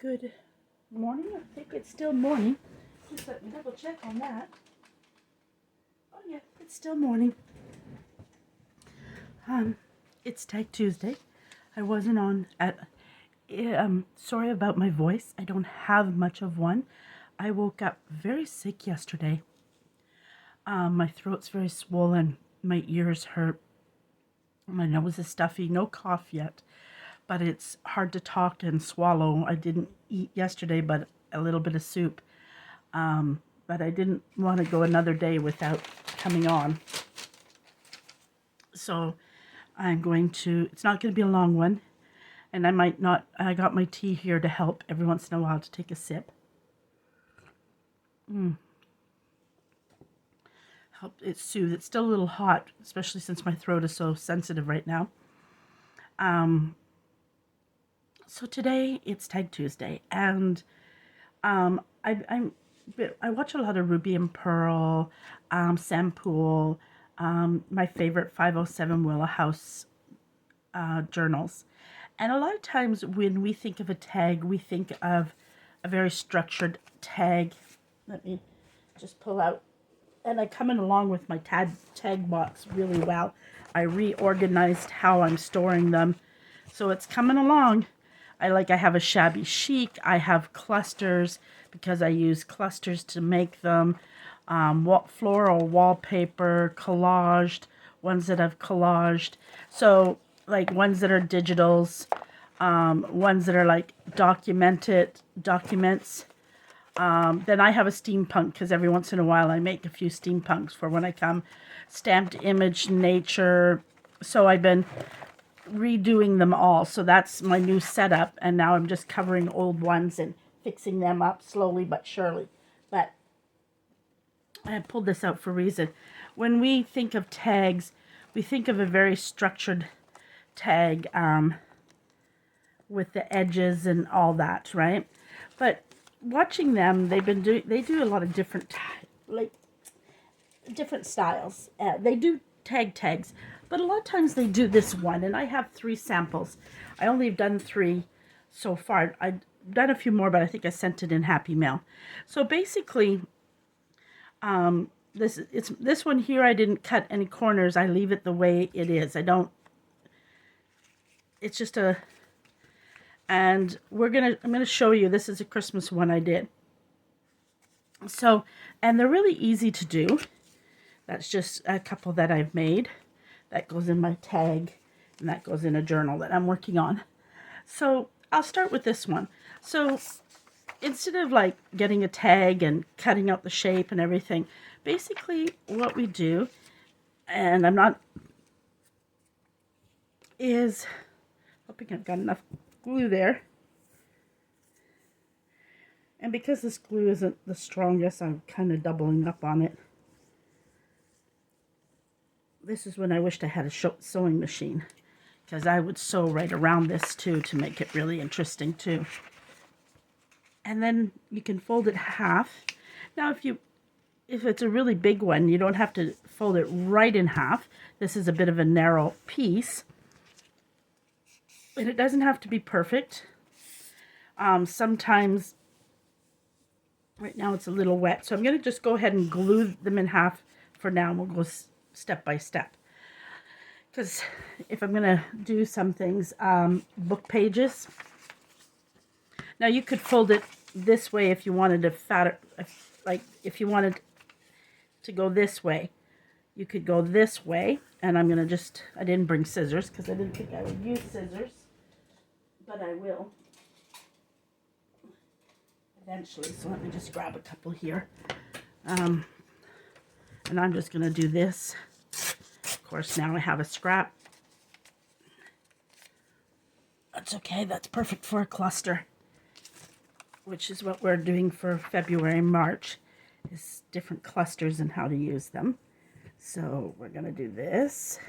Good morning. I think it's still morning. Just let me double check on that. Oh yeah, it's still morning. It's Tag Tuesday. I wasn't on at. Sorry about my voice. I don't have much of one. I woke up very sick yesterday. My throat's very swollen. My ears hurt. My nose is stuffy. No cough yet, but it's hard to talk and swallow. I didn't eat yesterday, but a little bit of soup. But I didn't want to go another day without coming on. So I'm going to, it's not going to be a long one. And I might not, I got my tea here to help every once in a while to take a sip. Help it soothe. It's still a little hot, especially since my throat is so sensitive right now. So today it's Tag Tuesday, and I watch a lot of Ruby and Pearl, Sam Poole, my favorite 507 Willow House journals. And a lot of times when we think of a tag, we think of a very structured tag. Let me just pull out. And I come in along with my tag box really well. I reorganized how I'm storing them. So it's coming along. I have a shabby chic. I have clusters because I use clusters to make them. Floral wallpaper, collaged, ones that I've collaged. So like ones that are digitals, ones that are like documents. Then I have a steampunk because every once in a while I make a few steampunks for when I come. Stamped image, nature. So I've been redoing them all. So that's my new setup. And now I'm just covering old ones and fixing them up slowly but surely. But I pulled this out for a reason. When we think of tags, we think of a very structured tag with the edges and all that, right? But watching them, they do a lot of different different styles. They do tags, but a lot of times they do this one, and I have 3 samples. I only have done 3 so far. I've done a few more, but I think I sent it in Happy Mail. So basically, this one here, I didn't cut any corners. I leave it the way it is. It's just and I'm gonna show you. This is a Christmas one I did. So, and they're really easy to do. That's just a couple that I've made. That goes in my tag, and that goes in a journal that I'm working on. So I'll start with this one. So instead of like getting a tag and cutting out the shape and everything, basically what we do, and I'm not, is, hoping I've got enough glue there. And because this glue isn't the strongest, I'm kind of doubling up on it. This is when I wished I had a sewing machine, because I would sew right around this too to make it really interesting too. And then you can fold it half. Now if it's a really big one, you don't have to fold it right in half. This is a bit of a narrow piece. And it doesn't have to be perfect. Sometimes, right now it's a little wet, so I'm going to just go ahead and glue them in half for now. We'll go step by step. Because if I'm going to do some things, book pages. Now you could fold it this way if you wanted if you wanted to go this way. You could go this way, and I'm going to I didn't bring scissors because I didn't think I would use scissors, but I will eventually. So let me just grab a couple here. And I'm just going to do this. Of course, now I have a scrap. That's okay. That's perfect for a cluster, which is what we're doing for February and March, is different clusters and how to use them. So we're going to do this.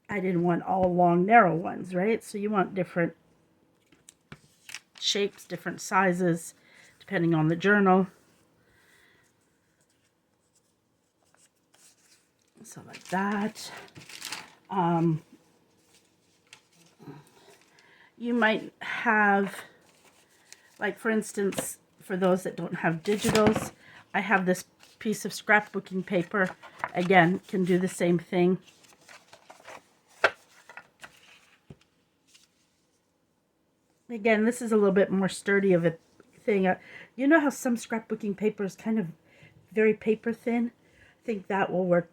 I didn't want all long, narrow ones, right? So you want different shapes, different sizes, depending on the journal. So like that. You might have Like for instance, for those that don't have digitals, I have this piece of scrapbooking paper. Again, can do the same thing. Again, this is a little bit more sturdy of a thing. You know how some scrapbooking paper is kind of very paper thin? I think that will work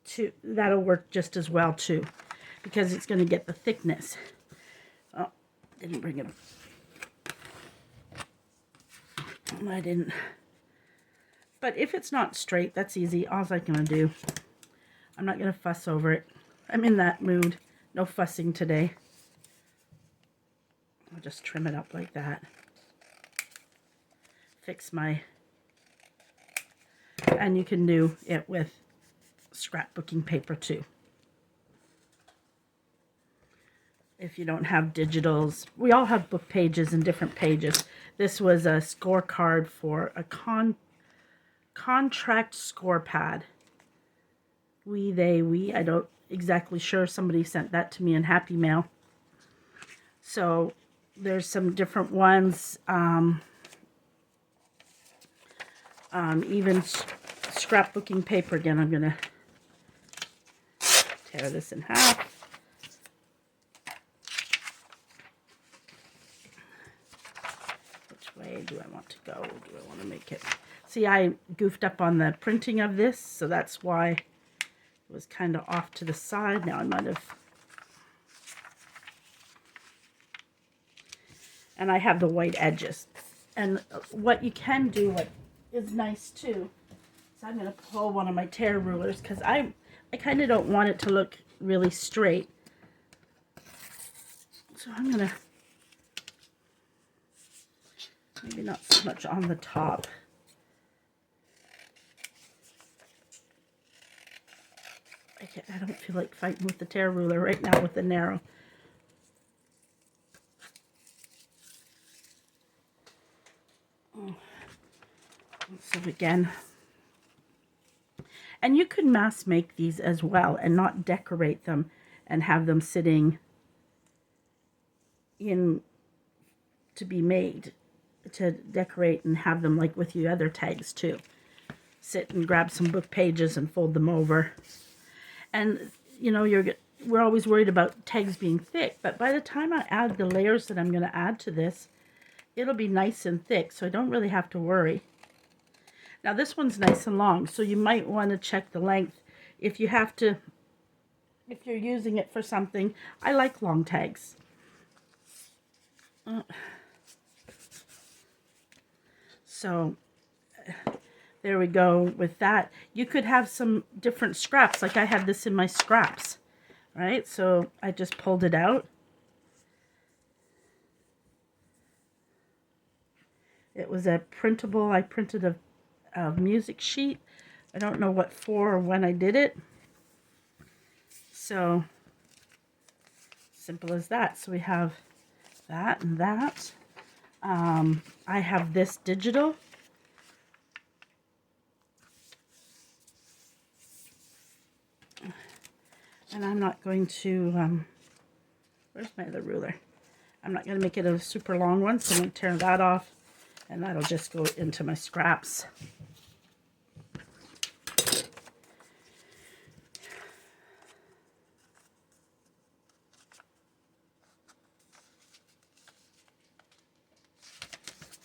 too. That'll work just as well too, because it's going to get the thickness. Oh, didn't bring it. I didn't. But if it's not straight, that's easy. All I'm going to do, I'm not going to fuss over it. I'm in that mood. No fussing today. I'll just trim it up like that. Fix my... And you can do it with scrapbooking paper too. If you don't have digitals, we all have book pages and different pages. This was a scorecard for a contract score pad. I don't exactly sure. Somebody sent that to me in Happy Mail. So there's some different ones. Even scrapbooking paper. Again, I'm going to tear this in half. Which way do I want to go? Do I want to make it... See, I goofed up on the printing of this, so that's why it was kind of off to the side. Now I might have... And I have the white edges. And what you can do, what is nice too, so I'm going to pull one of my tear rulers, because I kind of don't want it to look really straight. So I'm going to... Maybe not so much on the top. I don't feel like fighting with the tear ruler right now with the narrow. So again, and you could mass make these as well and not decorate them and have them sitting in to be made to decorate and have them like with your other tags too. Sit and grab some book pages and fold them over. And you know, we're always worried about tags being thick, but by the time I add the layers that I'm going to add to this, it'll be nice and thick, so I don't really have to worry. Now this one's nice and long, so you might want to check the length if you have to, if you're using it for something. I like long tags. So there we go with that. You could have some different scraps, like I had this in my scraps, right? So I just pulled it out. It was a printable, I printed a music sheet. I don't know what for or when I did it. So simple as that. So we have that and that. I have this digital. And I'm not going to, where's my other ruler? I'm not going to make it a super long one, so I'm going to tear that off. And that'll just go into my scraps.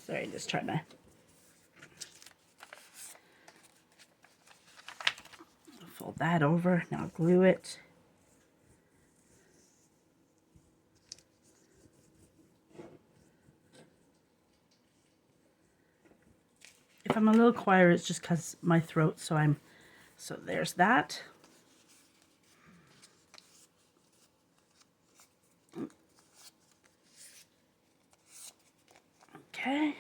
Sorry, just trying to fold that over. Now glue it. If I'm a little quieter, it's just because my throat, so there's that. Okay.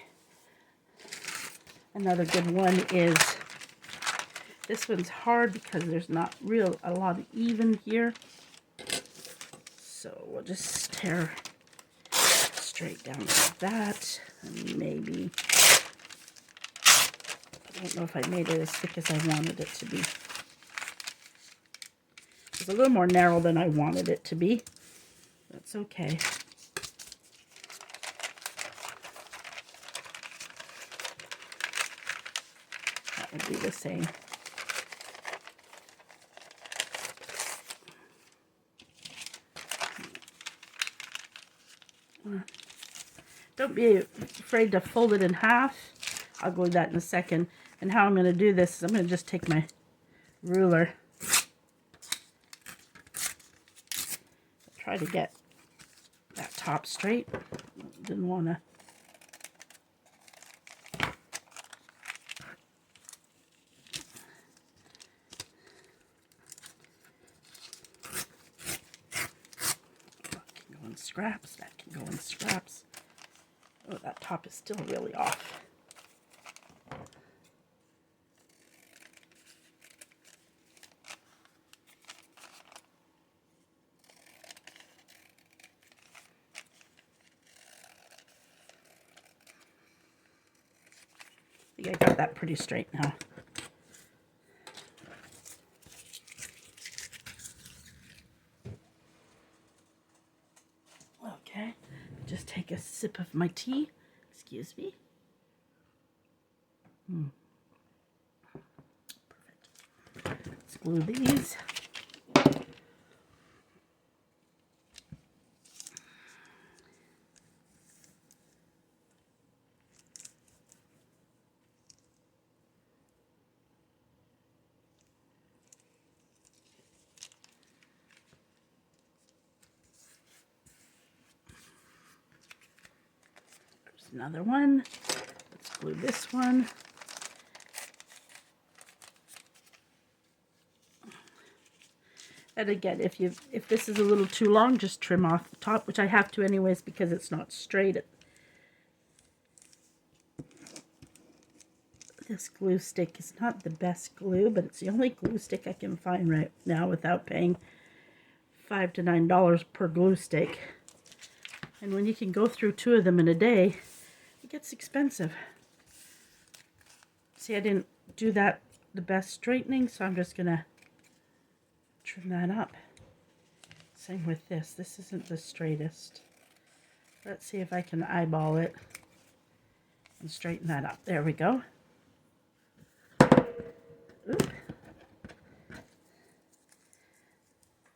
Another good one is, this one's hard because there's not a lot of even here. So we'll just tear straight down like that, and maybe, I don't know if I made it as thick as I wanted it to be. It's a little more narrow than I wanted it to be. That's okay. would be the same. Don't be afraid to fold it in half. I'll glue that in a second. And how I'm going to do this is I'm going to just take my ruler. Try to get that top straight. Didn't want to. That can go in scraps. That can go in scraps. Oh, that top is still really off. I think I got that pretty straight now. Okay, just take a sip of my tea. Excuse me. Perfect. Let's glue these. Another one. Let's glue this one. And again, if this is a little too long, just trim off the top, which I have to anyways because it's not straight. This glue stick is not the best glue, but it's the only glue stick I can find right now without paying $5 to $9 per glue stick. And when you can go through 2 of them in a day, it gets expensive. See, I didn't do that the best straightening, so I'm just gonna trim that up. Same with this. This isn't the straightest. Let's see if I can eyeball it and straighten that up. There we go. Oop.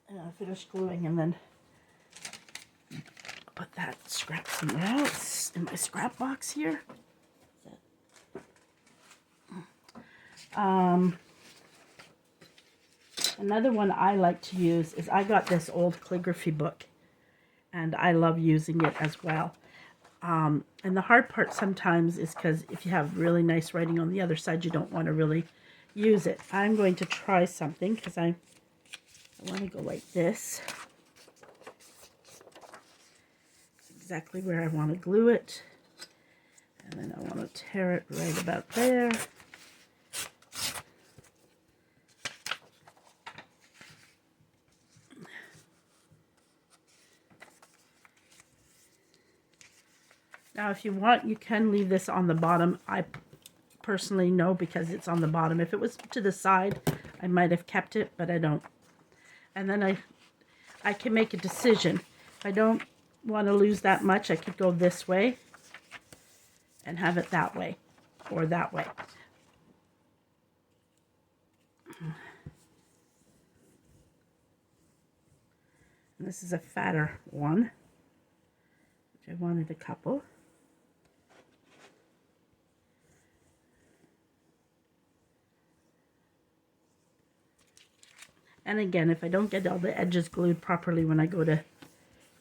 And I'll finish gluing and then put that scrap somewhere else in my scrap box here. Another one I like to use is I got this old calligraphy book and I love using it as well. And the hard part sometimes is because if you have really nice writing on the other side, you don't want to really use it. I'm going to try something because I want to go like this. Exactly where I want to glue it, and then I want to tear it right about there. Now if you want, you can leave this on the bottom. I personally know because it's on the bottom. If it was to the side, I might have kept it, but I don't. And then I can make a decision. If I don't want to lose that much, I could go this way and have it that way or that way. And this is a fatter one, which I wanted a couple. And again, if I don't get all the edges glued properly when I go to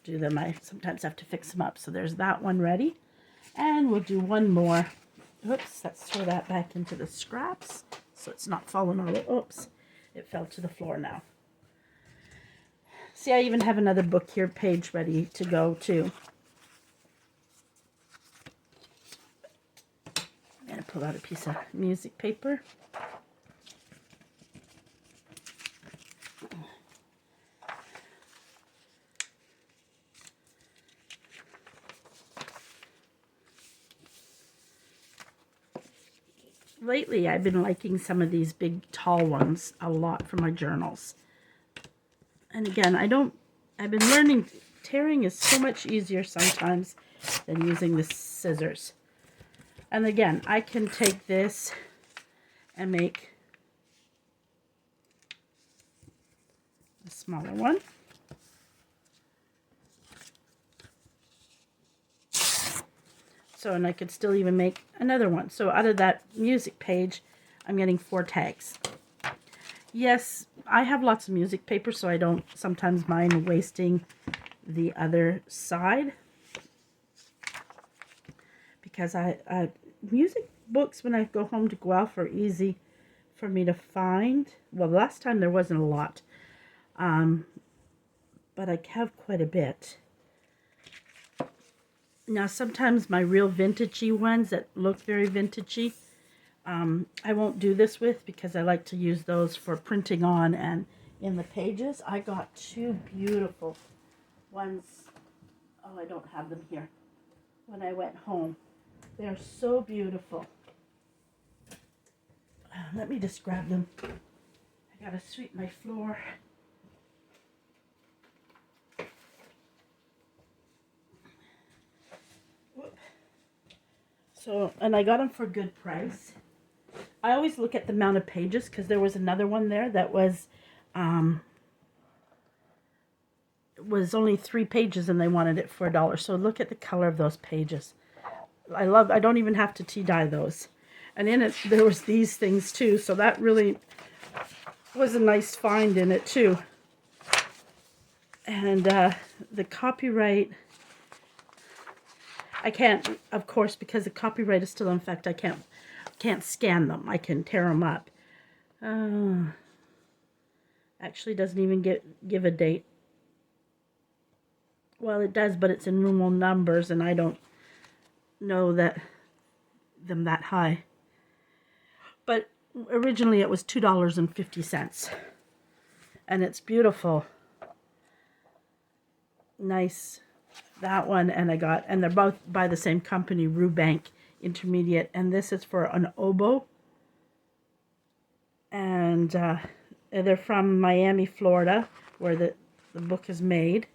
do them, I sometimes have to fix them up. So there's that one ready. And we'll do one more. Oops, let's throw that back into the scraps so it's not falling all over. Oops, it fell to the floor now. See, I even have another book here, page ready to go too. I'm going to pull out a piece of music paper. Lately, I've been liking some of these big, tall ones a lot for my journals. And again, I've been learning tearing is so much easier sometimes than using the scissors. And again, I can take this and make a smaller one. So, and I could still even make another one. So out of that music page, I'm getting 4 tags. Yes, I have lots of music paper, so I don't sometimes mind wasting the other side. Because music books, when I go home to Guelph, are easy for me to find. Well, last time there wasn't a lot. But I have quite a bit. Now, sometimes my real vintagey ones that look very vintagey, I won't do this with because I like to use those for printing on and in the pages. I got 2 beautiful ones. Oh, I don't have them here. When I went home. They're so beautiful. Let me just grab them. I gotta sweep my floor. So, and I got them for a good price. I always look at the amount of pages because there was another one there that was only 3 pages and they wanted it for $1. So look at the color of those pages. I don't even have to tea dye those. And in it, there was these things too. So that really was a nice find in it too. And the copyright, I can't, of course, because the copyright is still in effect, I can't scan them. I can tear them up. Actually doesn't even give a date. Well, it does, but it's in Roman numbers, and I don't know them that high. But originally it was $2.50. And it's beautiful. Nice. That one, and they're both by the same company, Rubank Intermediate, and this is for an oboe. And they're from Miami, Florida, where the book is made.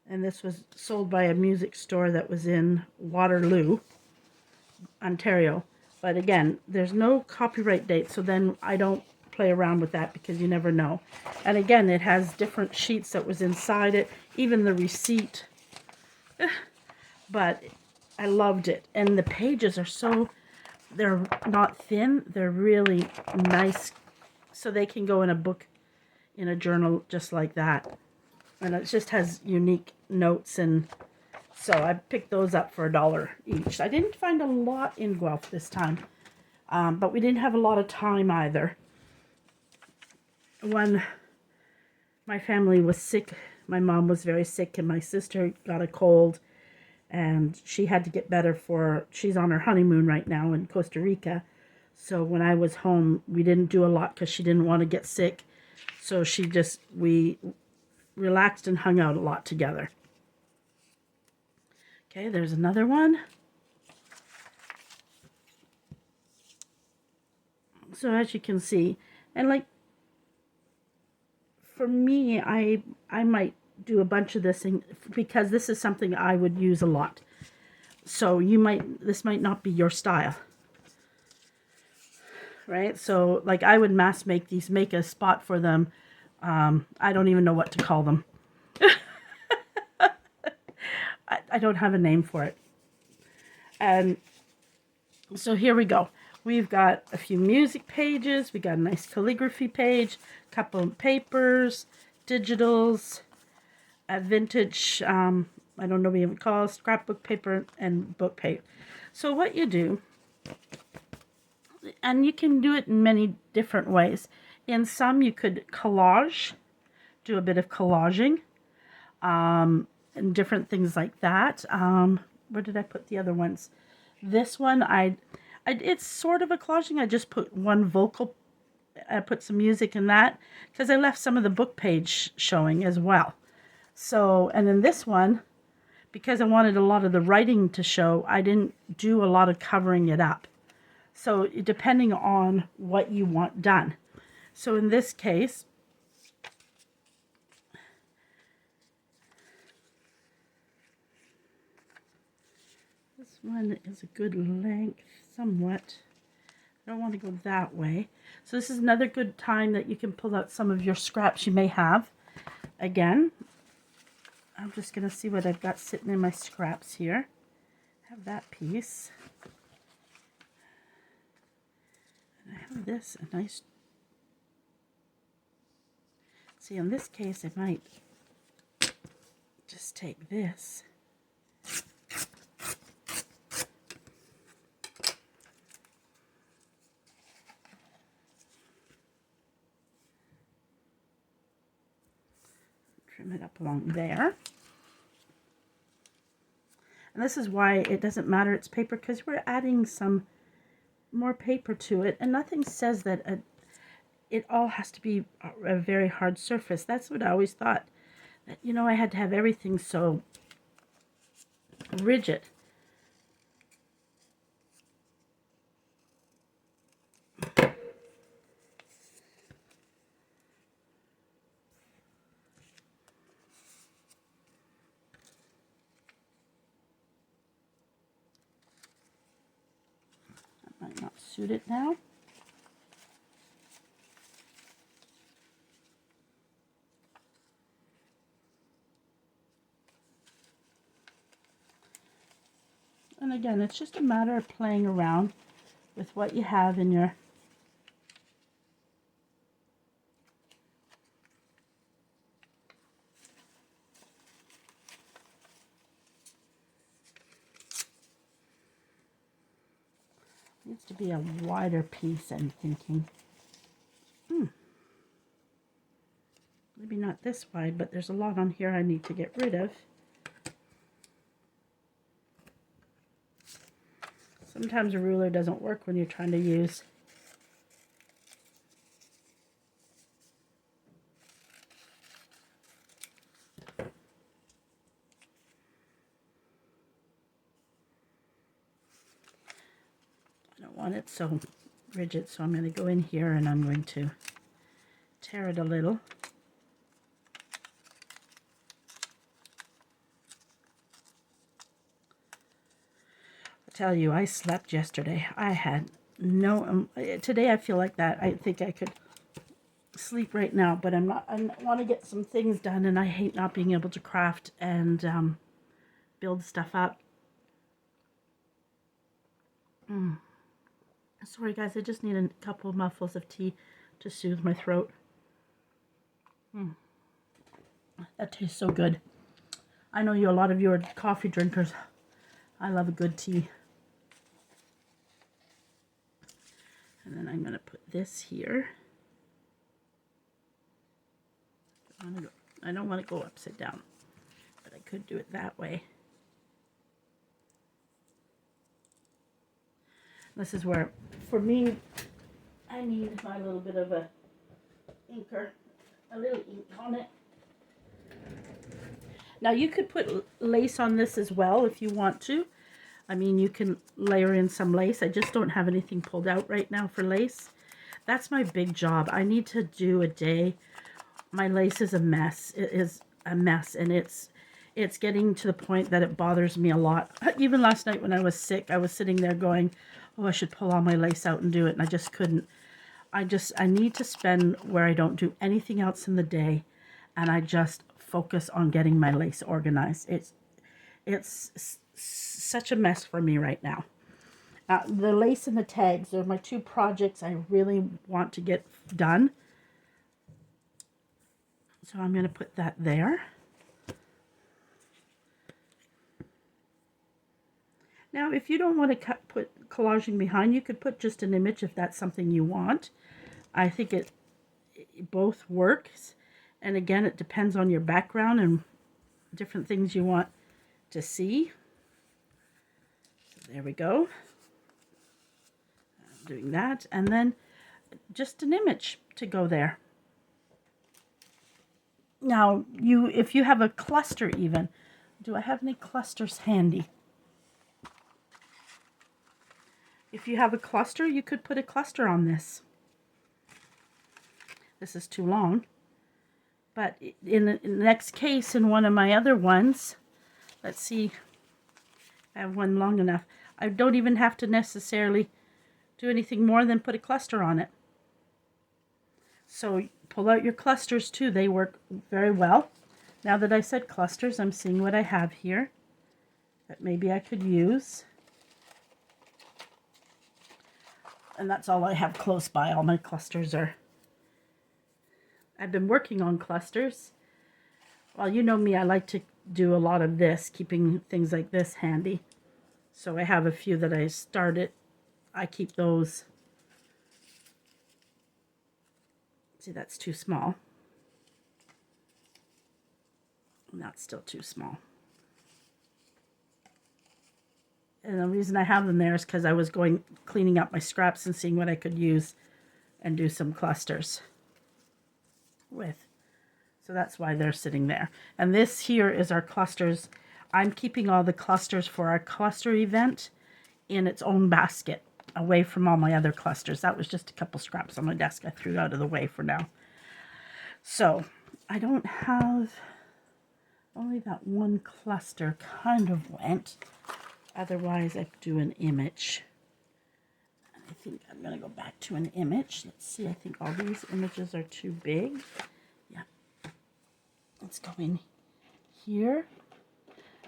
And this was sold by a music store that was in Waterloo, Ontario. But again, there's no copyright date, so then I don't play around with that because you never know. And again, it has different sheets that was inside it, even the receipt. But I loved it. And the pages are they're not thin, they're really nice, so they can go in a book, in a journal, just like that. And it just has unique notes, and so I picked those up for $1 each. I didn't find a lot in Guelph this time, but we didn't have a lot of time either. When my family was sick, my mom was very sick, and my sister got a cold, and she had to get better she's on her honeymoon right now in Costa Rica. So when I was home, we didn't do a lot because she didn't want to get sick. So we relaxed and hung out a lot together. Okay, there's another one. So as you can see, and like for me, I might do a bunch of this because this is something I would use a lot. So this might not be your style. Right? So like I would mass make these, make a spot for them. I don't even know what to call them. I don't have a name for it. And so here we go. We've got a few music pages. We got a nice calligraphy page, a couple of papers, digitals, a vintage, I don't know what you would call it, scrapbook paper and book paper. So what you do, and you can do it in many different ways. In some you could collage, do a bit of collaging, and different things like that. Where did I put the other ones? This one, it's sort of a collaging. I just put one vocal, I put some music in that because I left some of the book page showing as well. So, and in this one, because I wanted a lot of the writing to show, I didn't do a lot of covering it up. So depending on what you want done. So in this case, This one is a good length, somewhat. I don't want to go that way. So this is another good time that you can pull out some of your scraps you may have. Again, I'm just going to see what I've got sitting in my scraps here. Have that piece. And I have this, a nice... See, in this case, I might just take this. Trim it up along there. And this is why it doesn't matter it's paper, because we're adding some more paper to it, and nothing says that it all has to be a very hard surface. That's what I always thought, that, you know, I had to have everything so rigid. That might not suit it now. And again, it's just a matter of playing around with what you have in your needs to be a wider piece, I'm thinking. Maybe not this wide, but there's a lot on here I need to get rid of. Sometimes a ruler doesn't work when you're trying to use I don't want it so rigid, so I'm going to go in here and I'm going to tear it a little. I tell you, I slept yesterday. I had no today I feel like that. I think I could sleep right now, but I'm not. I want to get some things done, and I hate not being able to craft and build stuff up. Sorry guys, I just need a couple of mouthfuls of tea to soothe my throat. That tastes so good. I know a lot of you are coffee drinkers. I love a good tea. And then I'm going to put this here. I don't want to go upside down, but I could do it that way. This is where, for me, I need my little bit of a inker, a little ink on it. Now you could put lace on this as well if you want to. I mean, you can layer in some lace. I just don't have anything pulled out right now for lace. That's my big job. I need to do a day. My lace is a mess. It is a mess, and it's getting to the point that it bothers me a lot. Even last night when I was sick, I was sitting there going, oh, I should pull all my lace out and do it, and I just couldn't. I need to spend where I don't do anything else in the day, and I just focus on getting my lace organized. It's such a mess for me right now. The lace and the tags are my two projects I really want to get done. So I'm going to put that there. Now, if you don't want to put collaging behind, you could put just an image if that's something you want. I think it both works. And again, it depends on your background and different things you want to see. So there we go. I'm doing that. And then just an image to go there. Now, if you have a cluster even, do I have any clusters handy? If you have a cluster, you could put a cluster on this. This is too long. But in the next case, in one of my other ones, let's see, I have one long enough. I don't even have to necessarily do anything more than put a cluster on it. So pull out your clusters too. They work very well. Now that I said clusters, I'm seeing what I have here that maybe I could use. And that's all I have close by. All my clusters are... I've been working on clusters. Well, you know me, I like to do a lot of this, keeping things like this handy. So I have a few that I started. I keep those. See, that's too small. And that's still too small. And the reason I have them there is because I was cleaning up my scraps and seeing what I could use and do some clusters with. So that's why they're sitting there. And this here is our clusters. I'm keeping all the clusters for our cluster event in its own basket, away from all my other clusters. That was just a couple scraps on my desk I threw out of the way for now. So I don't have... Only that one cluster kind of went. Otherwise, I could do an image. And I think I'm going to go back to an image. Let's see. I think all these images are too big. Yeah. Let's go in here.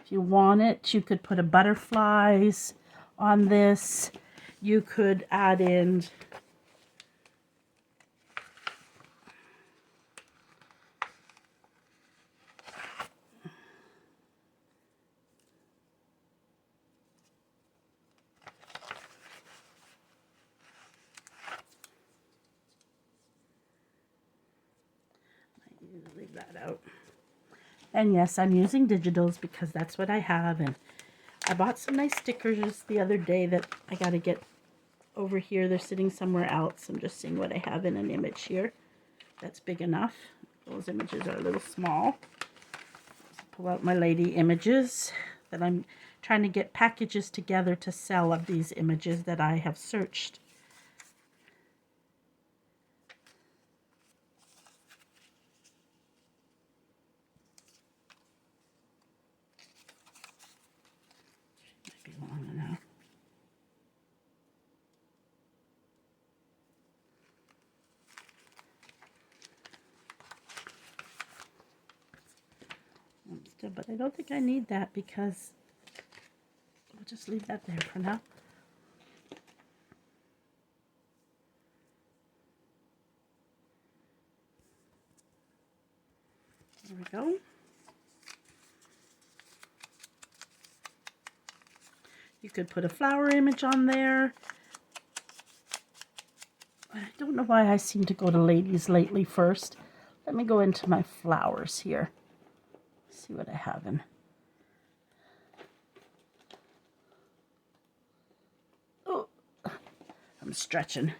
If you want it, you could put a butterflies on this. You could add in... Leave that out. And yes, I'm using digitals because that's what I have. And I bought some nice stickers the other day that I got to get over here. They're sitting somewhere else. I'm just seeing what I have in an image here that's big enough. Those images are a little small. Let's pull out my lady images that I'm trying to get packages together to sell of these images that I have searched. Might be long enough. But I don't think I need that because we'll just leave that there for now. There we go. You could put a flower image on there. I don't know why I seem to go to ladies lately first. Let me go into my flowers here. See what I have in. Oh, I'm stretching.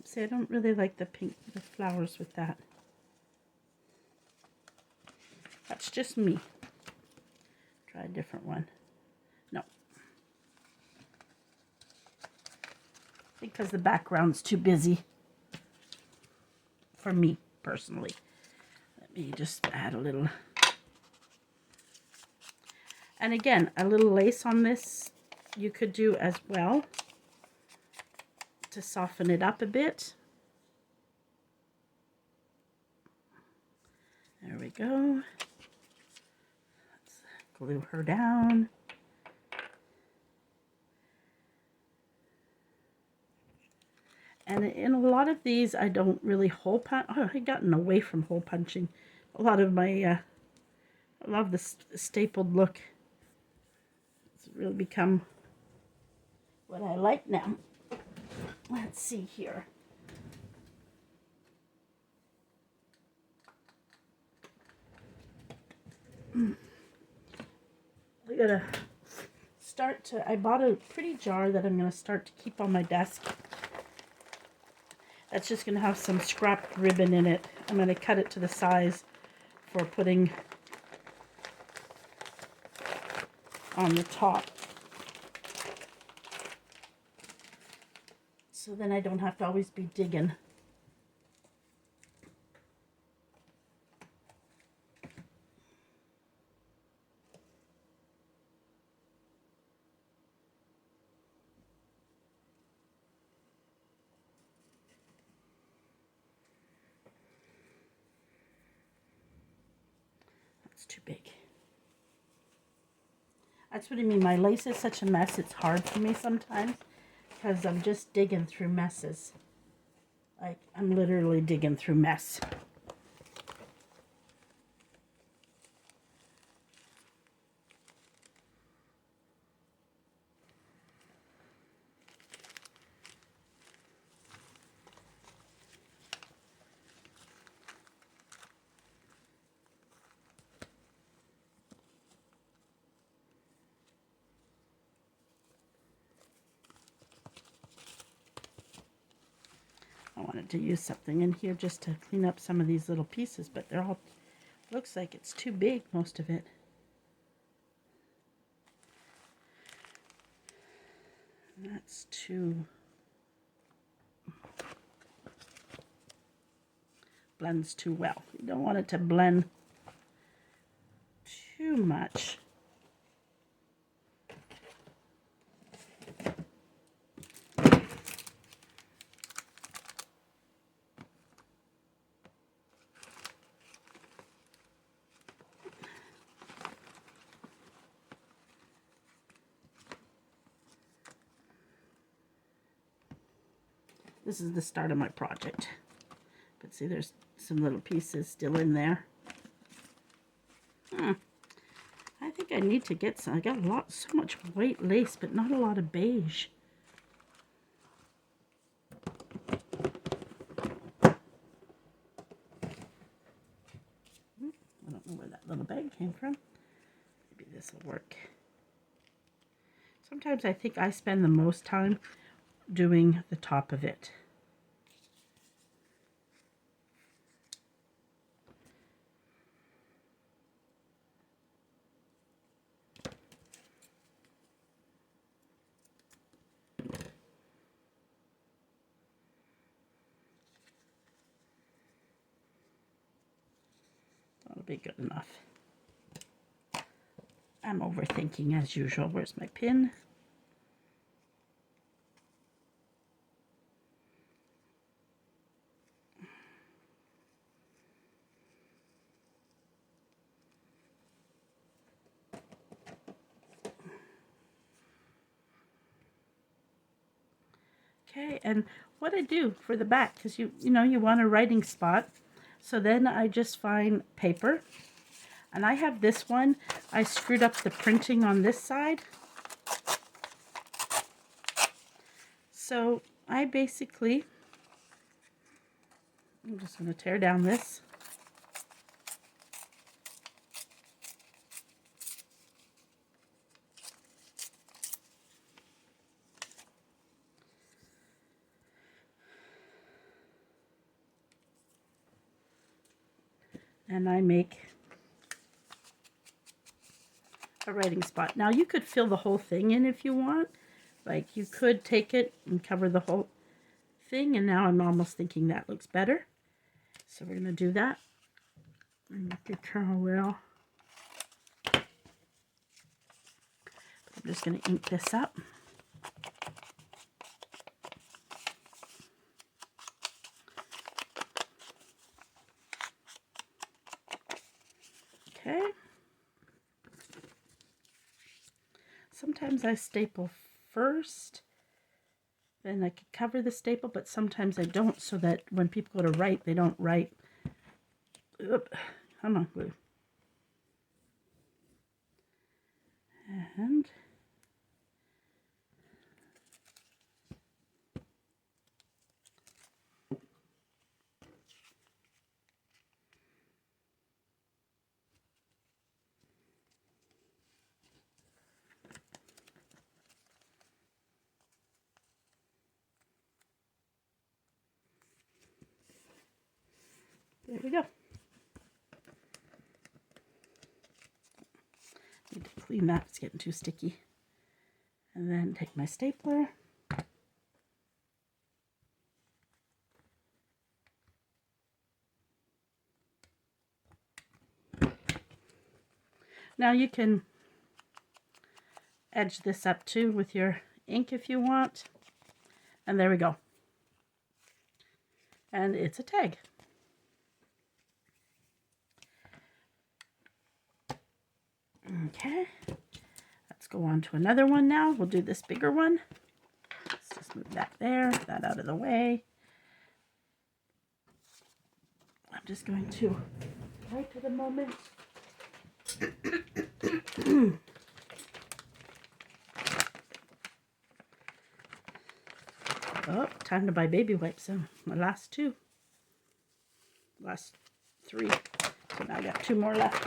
See, I don't really like the pink, the flowers with that. That's just me. Try a different one. No. Because the background's too busy for me personally. Let me just add a little. And again, a little lace on this you could do as well to soften it up a bit. There we go. Let's glue her down. And in a lot of these, I don't really hole punch. Oh, I've gotten away from hole punching. A lot of my, I love this stapled look. It's really become what I like now. Let's see here. I gotta start to, I bought a pretty jar that I'm gonna start to keep on my desk. That's just gonna have some scrapped ribbon in it. I'm gonna cut it to the size for putting on the top. So then I don't have to always be digging. That's too big. That's what I mean. My lace is such a mess. It's hard for me sometimes because I'm just digging through messes. Like, I'm literally digging through mess. I wanted to use something in here just to clean up some of these little pieces, but they're all, looks like it's too big, most of it. That's too, blends too well. You don't want it to blend too much. This is the start of my project. But see, there's some little pieces still in there. I think I need to get some. I got a lot, so much white lace, but not a lot of beige. I don't know where that little bag came from. Maybe this will work. Sometimes I think I spend the most time doing the top of it. That'll be good enough. I'm overthinking as usual. Where's my pin? Okay, and what I do for the back, because you know you want a writing spot, so then I just find paper, and I have this one. I screwed up the printing on this side, so I basically, I'm just going to tear down this. And I make a writing spot. Now you could fill the whole thing in if you want. Like you could take it and cover the whole thing, and now I'm almost thinking that looks better. So we're going to do that. And make it curl well. I'm just going to ink this up. Okay. Sometimes I staple first, then I could cover the staple, but sometimes I don't, so that when people go to write, they don't write. Oop, come on, glue. And there we go. Need to clean that, it's getting too sticky. And then take my stapler. Now you can edge this up too with your ink if you want. And there we go. And it's a tag. Okay, let's go on to another one now. We'll do this bigger one. Let's just move that there, that out of the way. I'm just going to wipe it a moment. Oh, time to buy baby wipes. So my last three. So now I got 2 more left.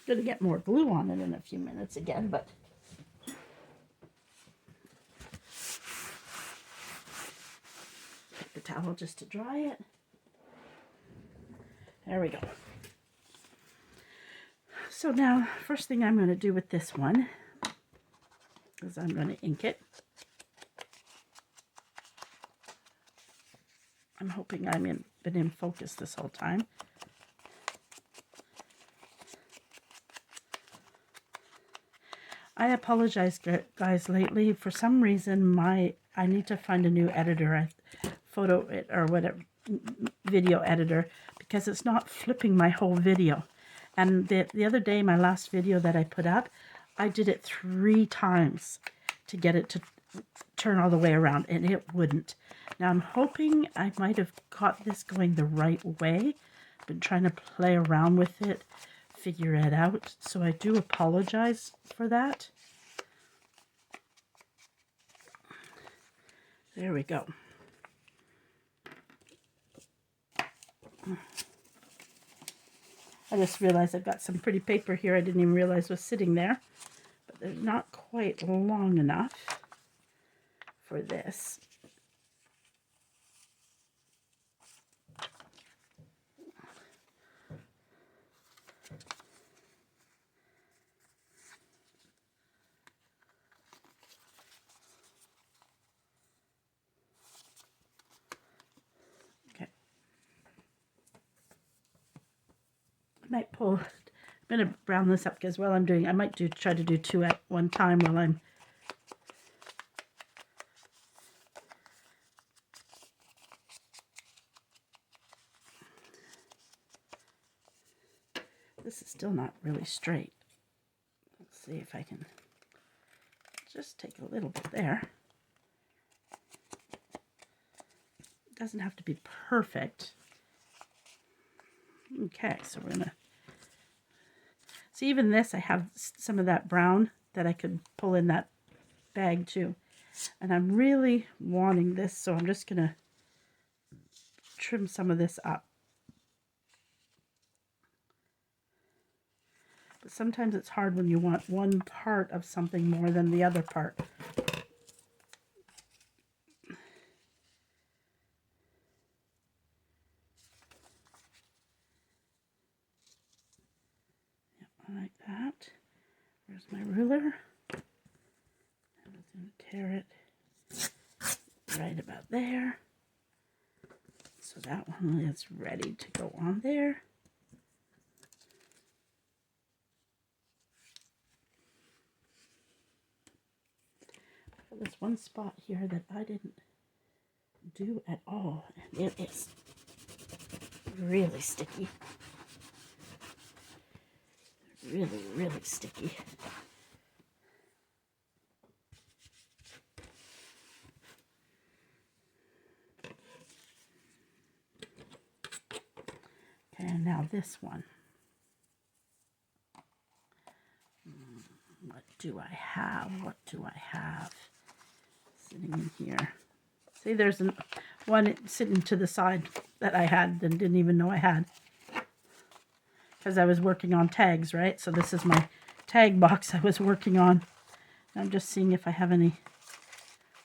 Gonna get more glue on it in a few minutes again, but take the towel just to dry it. There we go. So now, first thing I'm going to do with this one is I'm going to ink it. I'm hoping been in focus this whole time. I apologize, guys. Lately, for some reason, I need to find a new editor, video editor, because it's not flipping my whole video. And the other day, my last video that I put up, I did it 3 times to get it to turn all the way around, and it wouldn't. Now I'm hoping I might have got this going the right way. I've been trying to play around with it, figure it out, so I do apologize for that. There we go. I just realized I've got some pretty paper here I didn't even realize was sitting there, but they're not quite long enough for this. Might pull. I'm going to brown this up because while I'm doing, I might try to do 2 at one time while I'm. This is still not really straight. Let's see if I can just take a little bit there. It doesn't have to be perfect. Okay, so we're gonna see, even this, I have some of that brown that I could pull in that bag too. And I'm really wanting this, so I'm just gonna trim some of this up. But sometimes it's hard when you want one part of something more than the other part. Like that. Where's my ruler? I'm just going to tear it right about there. So that one is ready to go on there. There's one spot here that I didn't do at all, and it is really sticky. Really, really sticky. Okay, and now this one. What do I have? What do I have sitting in here? See, there's one sitting to the side that I had and didn't even know I had. Because I was working on tags, right? So this is my tag box I was working on. I'm just seeing if I have any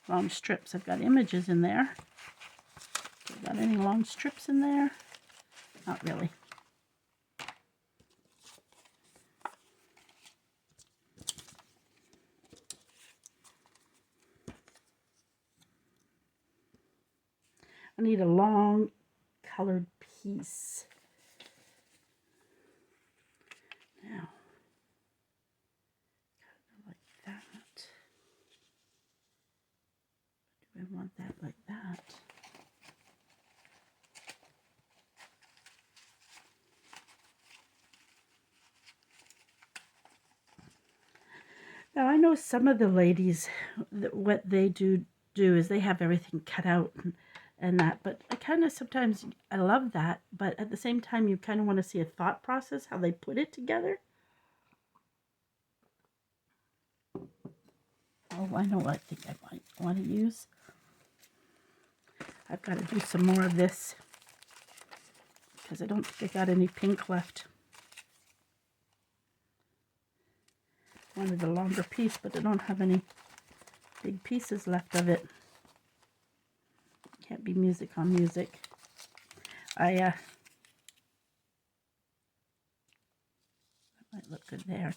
long strips. I've got images in there. Got any long strips in there? Not really. I need a long colored piece. Now, like that. Do I want that like that? Now I know some of the ladies, what they do is they have everything cut out and that, but I kind of sometimes, I love that, but at the same time you kind of want to see a thought process, how they put it together. Oh, I know what I think I might want to use. I've got to do some more of this because I don't think I got any pink left. Wanted a longer piece, but I don't have any big pieces left of it. Can't be music on music. That might look good there.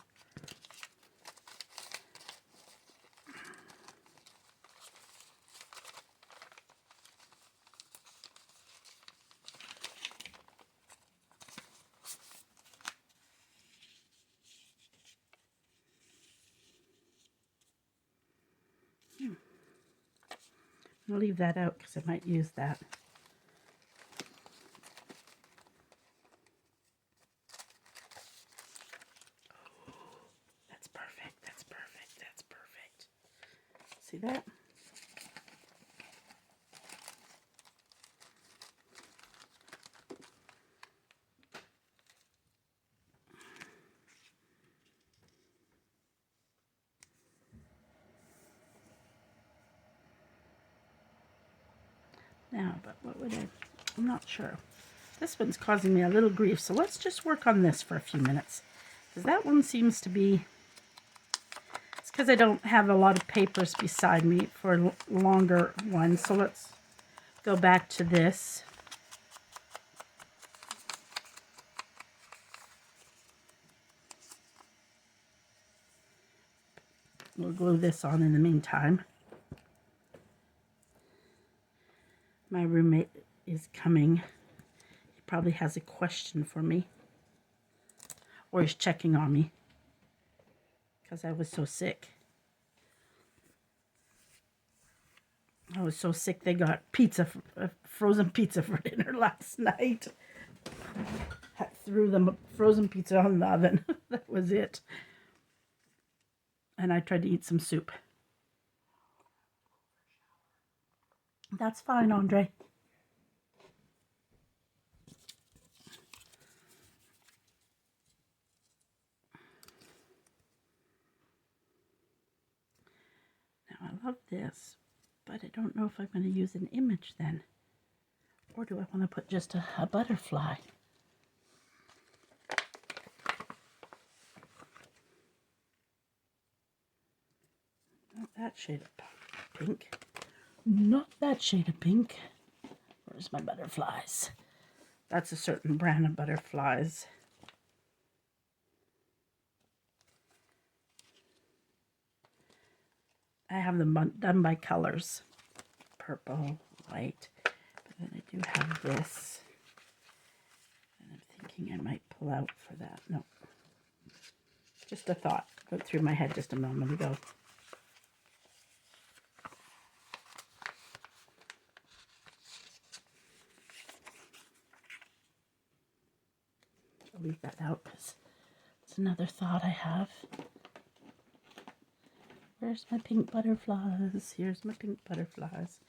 I'll leave that out because I might use that. That's perfect. That's perfect. That's perfect. See that? Now, but what would I'm not sure. This one's causing me a little grief, so let's just work on this for a few minutes. Because that one seems to be, it's because I don't have a lot of papers beside me for longer ones. So let's go back to this. We'll glue this on in the meantime. My roommate is coming. He probably has a question for me. Or he's checking on me. Because I was so sick. I was so sick they got pizza, frozen pizza for dinner last night. I threw them frozen pizza on the oven. That was it. And I tried to eat some soup. That's fine, Andre. Now I love this, but I don't know if I'm going to use an image then. Or do I want to put just a butterfly? Not that shade of pink. Not that shade of pink. Where's my butterflies? That's a certain brand of butterflies. I have them done by colors. Purple, white. But then I do have this. And I'm thinking I might pull out for that. No. Just a thought. Went through my head just a moment ago. I'll leave that out because it's another thought I have. Where's my pink butterflies? Here's my pink butterflies.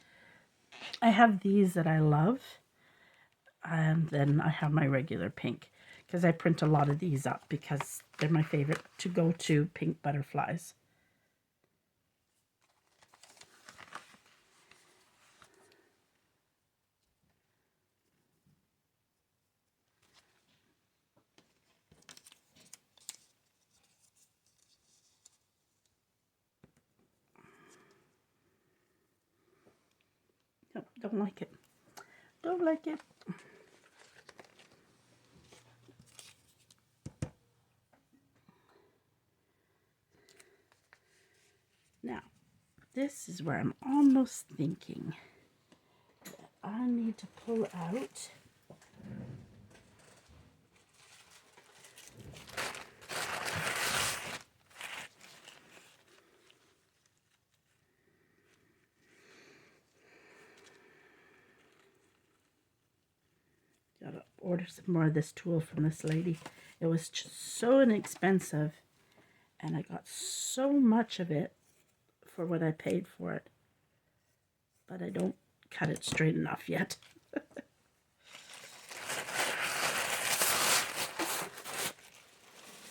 I have these that I love. And then I have my regular pink. Because I print a lot of these up because they're my favorite to go to pink butterflies. Nope, don't like it. Don't like it. Now, this is where I'm almost thinking that I need to pull out gotta order some more of this tulle from this lady. It was just so inexpensive, and I got so much of it for what I paid for it, but I don't cut it straight enough yet.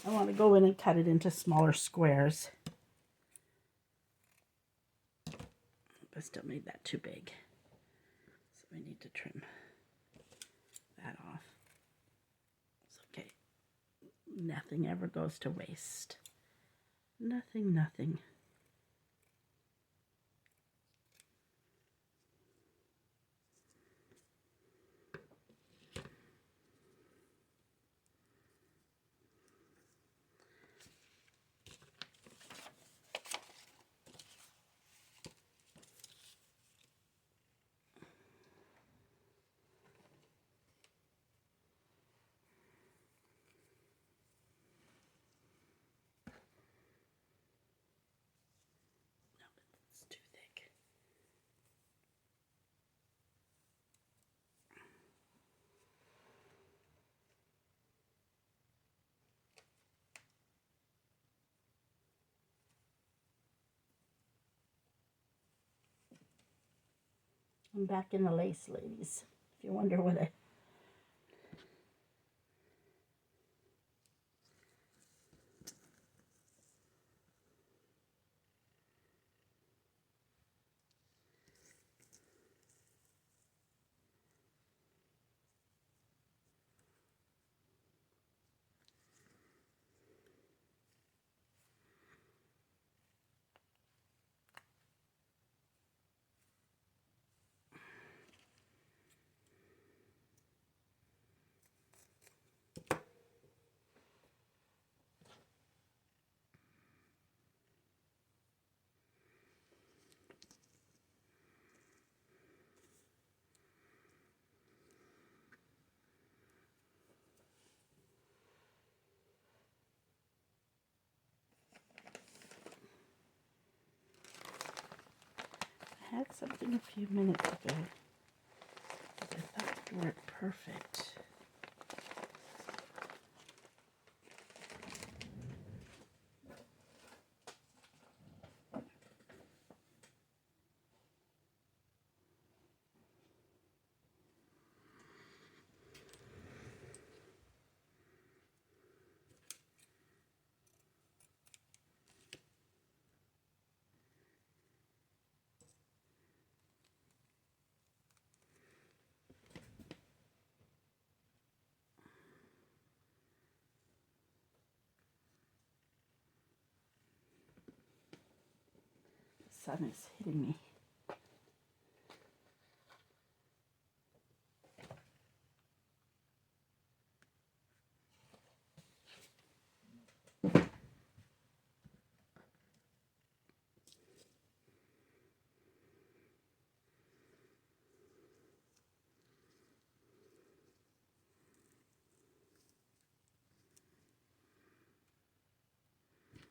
I want to go in and cut it into smaller squares. But still made that too big. So I need to trim that off. It's okay. Nothing ever goes to waste. Nothing, nothing. It's too thick. I'm back in the lace, ladies. If you wonder what I... I had something a few minutes ago that I thought would work perfect. The sun is hitting me.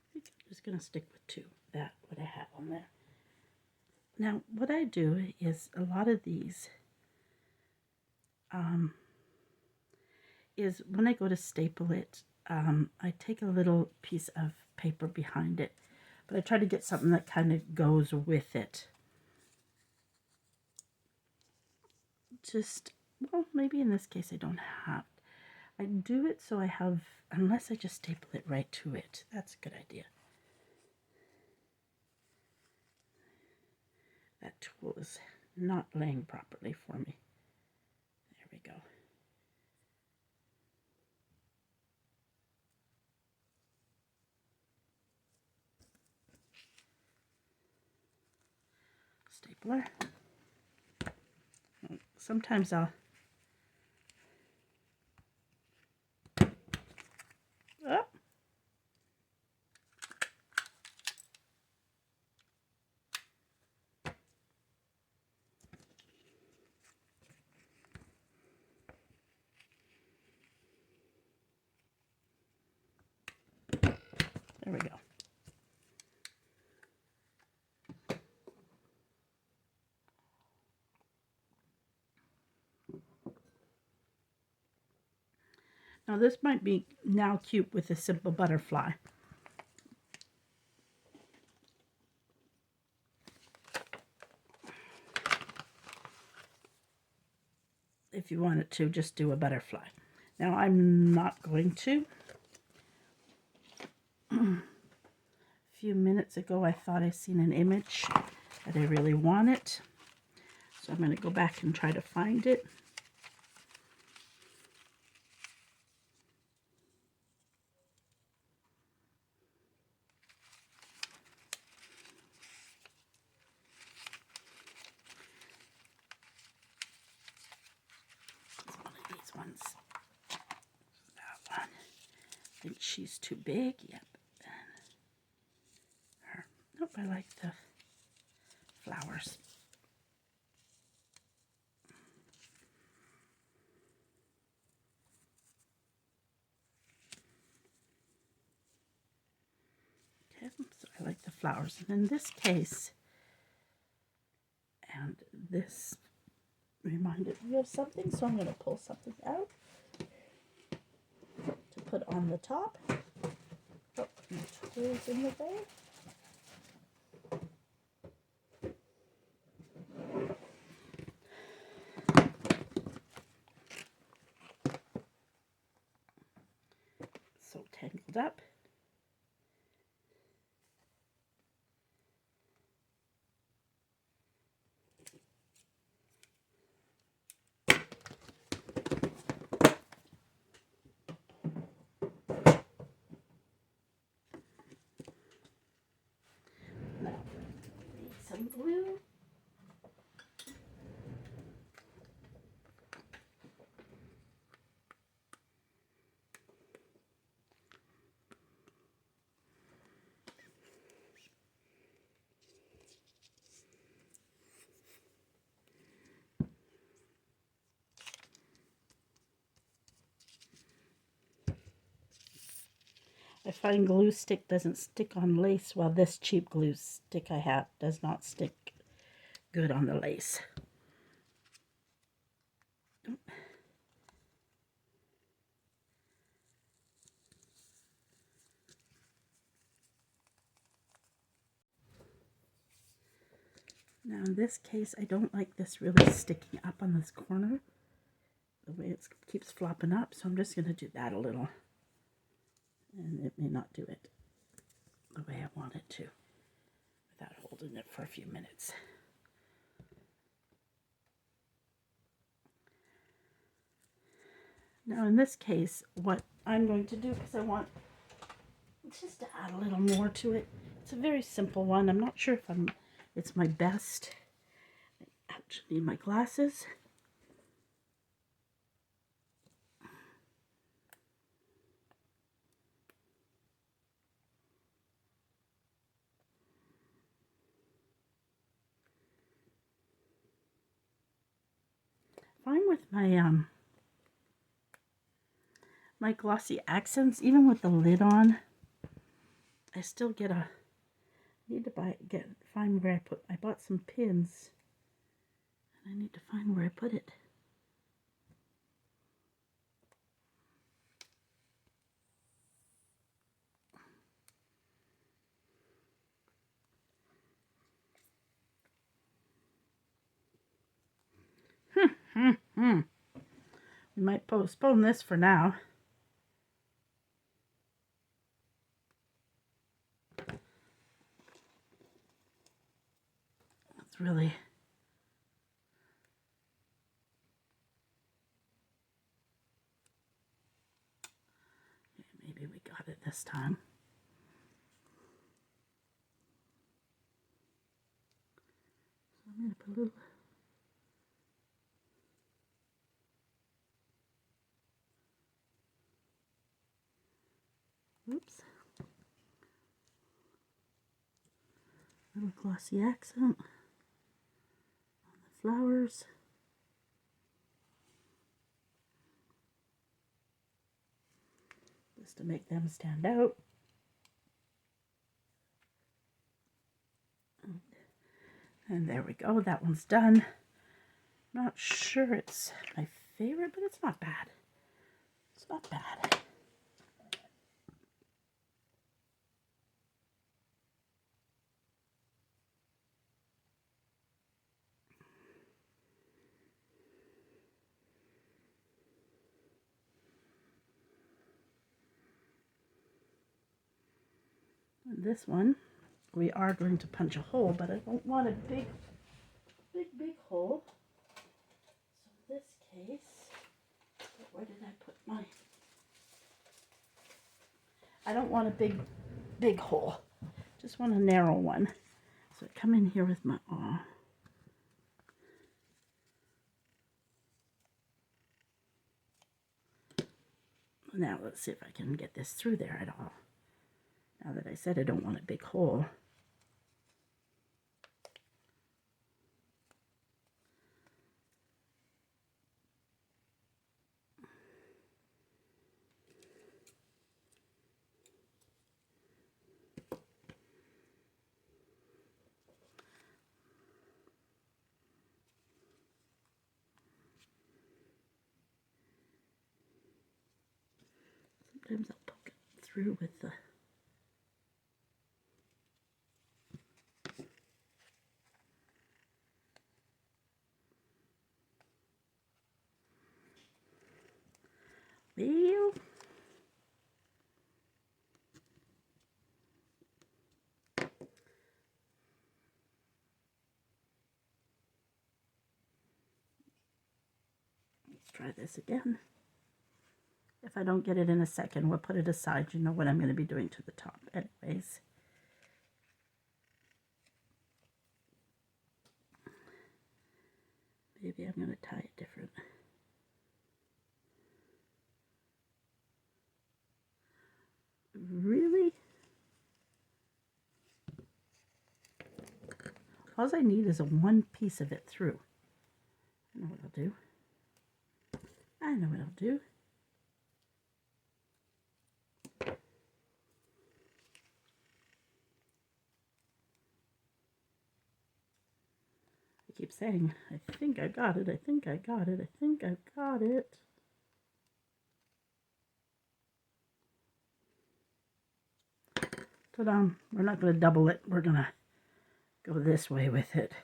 I'm just going to stick with two. That what I have on there. Now, what I do is a lot of these is when I go to staple it, I take a little piece of paper behind it, but I try to get something that kind of goes with it. Just, well, maybe in this case I don't have. I do it so I have, unless I just staple it right to it. That's a good idea. That tool is not laying properly for me. There we go. Stapler. Sometimes I'll There we go. Now this might be now cute with a simple butterfly. If you wanted to, just do a butterfly. Now I'm not going to. A few minutes ago I thought I seen an image that I really wanted. So I'm going to go back and try to find it. It's one of these ones. That one. I think she's too big. Yep. And her. Nope, I like the flowers. Okay, so I like the flowers. And in this case, and this reminded me of something, so I'm going to pull something out to put on the top. Oh, my toys in the way. So tangled up. Now, need some glue. I find glue stick doesn't stick on lace, while this cheap glue stick I have does not stick good on the lace. Now in this case, I don't like this really sticking up on this corner, the way it keeps flopping up, so I'm just going to do that a little. And it may not do it the way I want it to, without holding it for a few minutes. Now in this case, what I'm going to do, because I want just to add a little more to it, it's a very simple one. I'm not sure if it's my best. I actually need my glasses. Fine with my glossy accents, even with the lid on, I still get a, need to find where I bought some pins, and I need to find where I put it. We might postpone this for now. It's really, maybe we got it this time. So I'm going to put a little, oops, little glossy accent on the flowers. Just to make them stand out. And there we go, that one's done. Not sure it's my favorite, but it's not bad. It's not bad. And this one, we are going to punch a hole, but I don't want a big hole. So in this case, where did I put my... I don't want a big hole. Just want a narrow one. So I come in here with my awl. Now let's see if I can get this through there at all. Now that I said I don't want a big hole. Sometimes I'll poke it through with the... Well, let's try this again. If I don't get it in a second, we'll put it aside. You know what I'm going to be doing to the top anyways. Maybe I'm going to tie it different. Really? All I need is one piece of it through. I know what I'll do. I know what I'll do. I keep saying, I think I got it, I think I got it, I think I got it. Ta-da! We're not going to double it. We're going to go this way with it.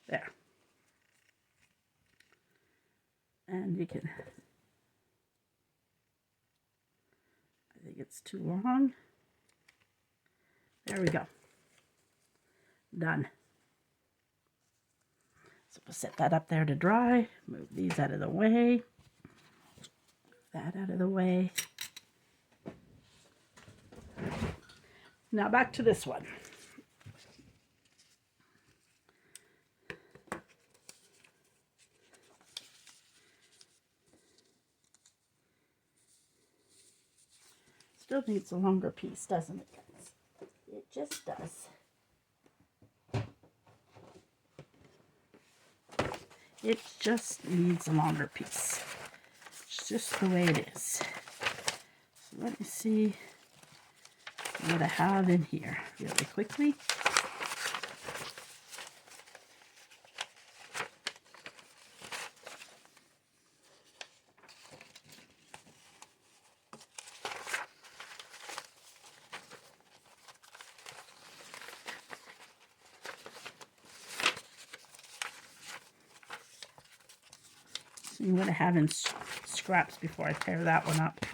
There. And you can... I think it's too long. There we go. Done. So we'll set that up there to dry. Move these out of the way. Move that out of the way. Now back to this one. Still needs a longer piece, doesn't it, guys? It just does. It just needs a longer piece. It's just the way it is. So let me see what I have in here really quickly. See what I have in scraps before I tear that one up.